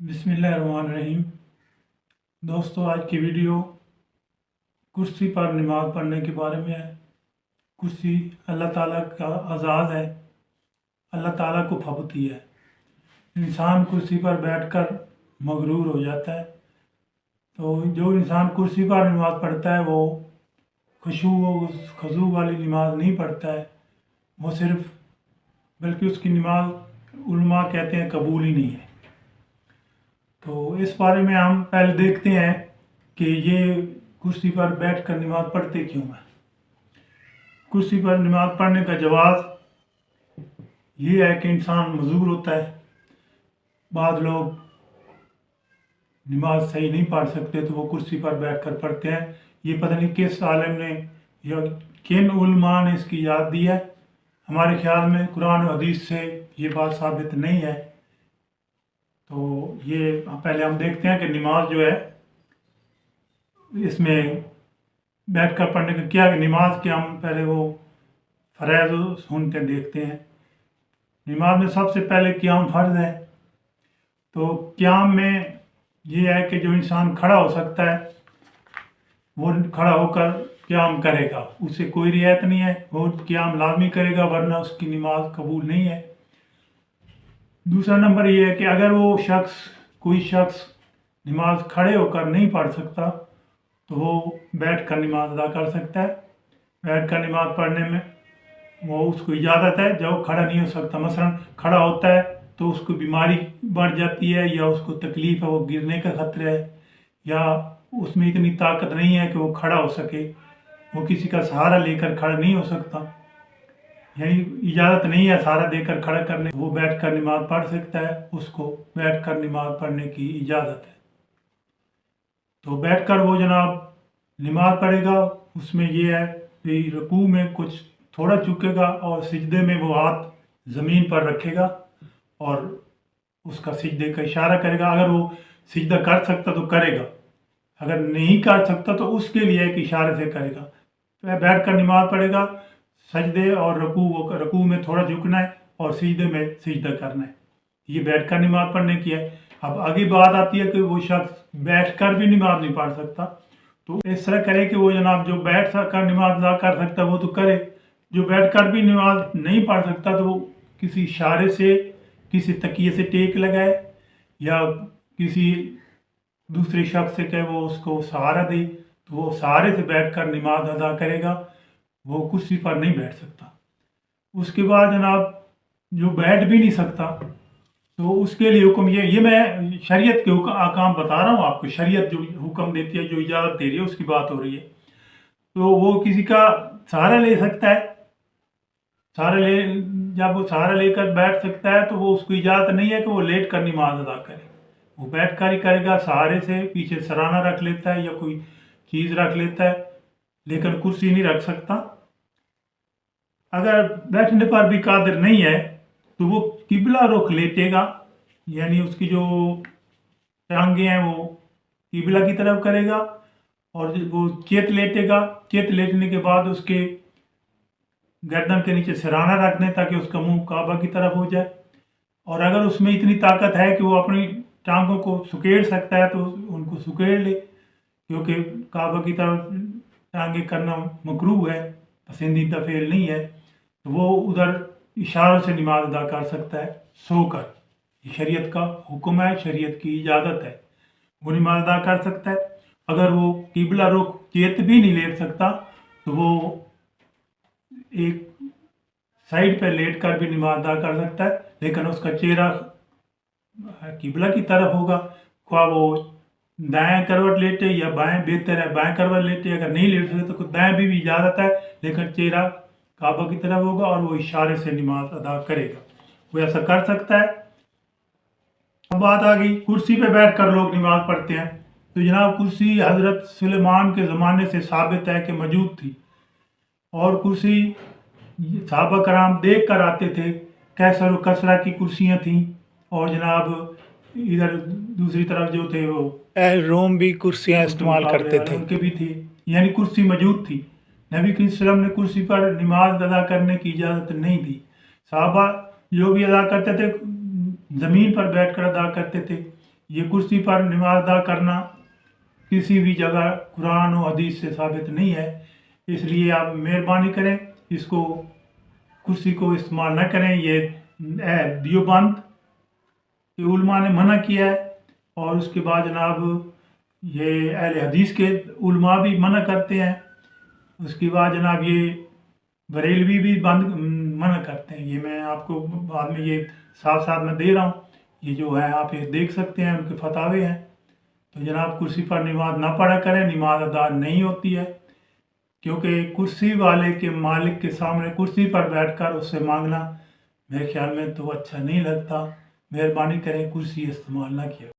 बिस्मिल्लाहिर्रहमानिर्रहीम। दोस्तों, आज की वीडियो कुर्सी पर नमाज़ पढ़ने के बारे में है। कुर्सी अल्लाह ताला का आज़ाद है, अल्लाह ताला को फबती है। इंसान कुर्सी पर बैठकर मगरूर हो जाता है। तो जो इंसान कुर्सी पर नमाज़ पढ़ता है वो खशू वाली नमाज नहीं पढ़ता है, वो सिर्फ, बल्कि उसकी नमाज उलमा कहते हैं कबूल ही नहीं है। तो इस बारे में हम पहले देखते हैं कि ये कुर्सी पर बैठकर नमाज़ पढ़ते क्यों हैं। कुर्सी पर नमाज़ पढ़ने का जवाब ये है कि इंसान मजबूर होता है। बाद लोग नमाज सही नहीं पढ़ सकते तो वो कुर्सी पर बैठकर पढ़ते हैं। ये पता नहीं किस आलिम ने या किन उलमा ने इसकी याद दी है। हमारे ख्याल में कुरान और हदीस से ये बात साबित नहीं है। तो ये पहले हम देखते हैं कि नमाज जो है इसमें बैठकर पढ़ने का क्या, नमाज के हम पहले वो फ़रज़ सुनते देखते हैं। नमाज में सबसे पहले क़याम फ़र्ज़ है। तो क़याम में ये है कि जो इंसान खड़ा हो सकता है वो खड़ा होकर क़याम करेगा, उससे कोई रियायत नहीं है, वो क़याम लाज़मी करेगा, वरना उसकी नमाज कबूल नहीं है। दूसरा नंबर ये है कि अगर वो कोई शख्स नमाज खड़े होकर नहीं पढ़ सकता तो वो बैठ कर नमाज अदा कर सकता है। बैठ कर नमाज पढ़ने में वो उसको इजाज़त है। जब वो खड़ा नहीं हो सकता, मसलन खड़ा होता है तो उसको बीमारी बढ़ जाती है या उसको तकलीफ़ है, वो गिरने का ख़तरा है, या उसमें इतनी ताकत नहीं है कि वो खड़ा हो सके, वो किसी का सहारा लेकर खड़ा नहीं हो सकता, यही इजाज़त नहीं है सहारा देकर खड़ा करने, वो बैठ कर नमाज़ पढ़ सकता है, उसको बैठ कर नमाज़ पढ़ने की इजाज़त है। तो बैठ कर वो जनाब नमाज़ पढ़ेगा। उसमें ये है कि रुकू में कुछ थोड़ा झुकेगा और सिजदे में वो हाथ ज़मीन पर रखेगा और उसका सिजदे का इशारा करेगा। अगर वो सिजदा कर सकता तो करेगा, अगर नहीं कर सकता तो उसके लिए एक इशारे से करेगा। तो बैठ कर नमाज़ पढ़ेगा, सजदे और रकू में थोड़ा झुकना है और सिजदे में सिजदा करना है। ये बैठ कर नमाज़ पढ़ने की है। अब आगे बात आती है कि वो शख्स बैठ कर भी नमाज नहीं पढ़ सकता, तो इस तरह करे कि वो जनाब जो बैठ कर नमाज अदा कर सकता है वो तो करे, जो बैठ कर भी नमाज नहीं पढ़ सकता तो वो किसी इशारे से, किसी तकिए से टेक लगाए या किसी दूसरे शख्स से कहे वो उसको सहारा दे, तो वो सहारे से बैठ कर नमाज अदा करेगा, वो कुर्सी पर नहीं बैठ सकता। उसके बाद जनाब जो बैठ भी नहीं सकता तो उसके लिए हुक्म ये मैं शरीयत के अहकाम बता रहा हूँ आपको। शरीयत जो हुक्म देती है, जो इजाज़त दे रही है, उसकी बात हो रही है। तो वो किसी का सहारा ले सकता है। जब वो सहारा लेकर बैठ सकता है तो वो उसको इजाज़त नहीं है कि वो लेट कर नमाज अदा करे, वो बैठ कर ही करेगा। सहारे से पीछे सराना रख लेता है या कोई चीज़ रख लेता है, लेकिन कुर्सी नहीं रख सकता। अगर बैठने पर भी कादिर नहीं है तो वो किबला रुख लेटेगा, यानी उसकी जो टांगे हैं वो किबला की तरफ करेगा और वो चेत लेटेगा। चेत लेटने के बाद उसके गर्दन के नीचे सिराना रख दें ताकि उसका मुंह काबा की तरफ हो जाए। और अगर उसमें इतनी ताकत है कि वो अपनी टांगों को सुकेड़ सकता है तो उनको सुकेड़ ले, क्योंकि काबा की तरफ टांगे करना मकरूह है, पसंदीदा फेल नहीं है। तो वो उधर इशारों से नमाज अदा कर सकता है सोकर। ये शरीयत का हुक्म है, शरीयत की इजाज़त है, वो नमाज अदा कर सकता है। अगर वो किबला रुख चेत भी नहीं लेट सकता तो वो एक साइड पर लेट कर भी नमाज अदा कर सकता है, लेकिन उसका चेहरा किबला की तरफ होगा। ख्वाह वो दाएं करवट लेटे या बाएं, बेहतर है बाएं करवट लेटे। अगर नहीं लेट सकते तो दाएं भी इजाज़त है, लेकिन चेहरा काबा की तरफ होगा और वो इशारे से नमाज अदा करेगा, वो ऐसा कर सकता है। अब बात आ गई कुर्सी पे बैठ कर लोग नमाज पढ़ते हैं। तो जनाब कुर्सी हज़रत सुलेमान के ज़माने से साबित है कि मौजूद थी, और कुर्सी सहाबा कराम देख कर आते थे। कैसर व कसरा की कुर्सियाँ थीं, और जनाब इधर दूसरी तरफ जो थे वो रोम भी कुर्सियाँ इस्तेमाल करते थे, उनके भी थे, यानी कुर्सी मौजूद थी। नबी करीम सल्लल्लाहु अलैहि वसल्लम ने कुर्सी पर नमाज अदा करने की इजाज़त नहीं दी। सहाबा जो भी अदा करते थे ज़मीन पर बैठ कर अदा करते थे, ये कुर्सी पर नमाज अदा करना किसी भी जगह कुरान और हदीस से साबित नहीं है, इसलिए आप मेहरबानी करें इसको कुर्सी को इस्तेमाल न करें। ये देवबंद के उलमा ने मना किया है, और उसके बाद जनाब ये अहले हदीस के उलमा भी मना करते हैं। उसके बाद जनाब ये बरेलवी भी मना करते हैं। ये मैं आपको बाद में ये साथ साथ में दे रहा हूँ, ये जो है आप ये देख सकते हैं, उनके फतावे हैं। तो जनाब कुर्सी पर नमाज ना पढ़ा करें, नमाज अदा नहीं होती है, क्योंकि कुर्सी वाले के मालिक के सामने कुर्सी पर बैठकर उससे मांगना मेरे ख्याल में तो अच्छा नहीं लगता। मेहरबानी करें कुर्सी इस्तेमाल ना किया।